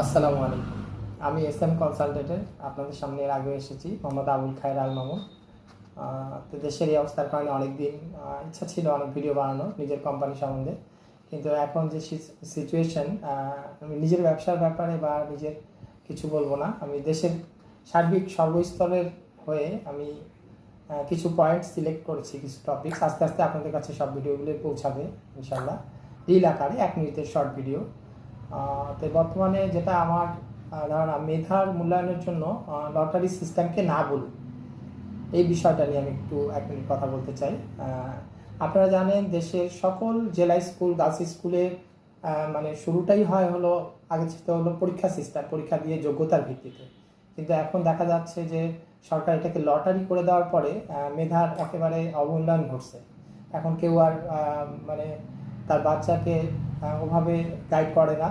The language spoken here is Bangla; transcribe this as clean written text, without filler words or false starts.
আসসালামু আলাইকুম। আমি এসএম কনসালটেন্টের আপনাদের সামনে এর আগে এসেছি, মোহাম্মদ আবুল খায়ের আল মামুন। তো দেশের এই অবস্থার কারণে অনেক দিন ইচ্ছা ছিল অনেক ভিডিও বানানো নিজের কোম্পানি সম্বন্ধে, কিন্তু এখন যে সিচুয়েশন, আমি নিজের ব্যবসার ব্যাপারে বা নিজের কিছু বলবো না, আমি দেশের সার্বিক সর্বস্তরের হয়ে আমি কিছু পয়েন্ট সিলেক্ট করেছি, কিছু টপিকস আস্তে আস্তে আপনাদের কাছে সব ভিডিওগুলো পৌঁছাবে ইনশাল্লাহ, রিল আকারে 1 মিনিটের শর্ট ভিডিও। তো বর্তমানে যেটা আমার ধারণা, মেধার মূল্যায়নের জন্য লটারি সিস্টেমকে না বলুন, এই বিষয়টা নিয়ে আমি একটু 1 মিনিট কথা বলতে চাই। আপনারা জানেন দেশের সকল জেলা স্কুল, গার্লস স্কুলে মানে শুরুটাই হয় হলো, আগে ছিল হলো পরীক্ষা সিস্টেম, পরীক্ষা দিয়ে যোগ্যতার ভিত্তিতে। কিন্তু এখন দেখা যাচ্ছে যে সরকার এটাকে লটারি করে দেওয়ার পরে মেধার একেবারে অবমূল্যায়ন ঘটছে। এখন কেউ আর মানে তার বাচ্চাকে ওভাবে গাইড করে না।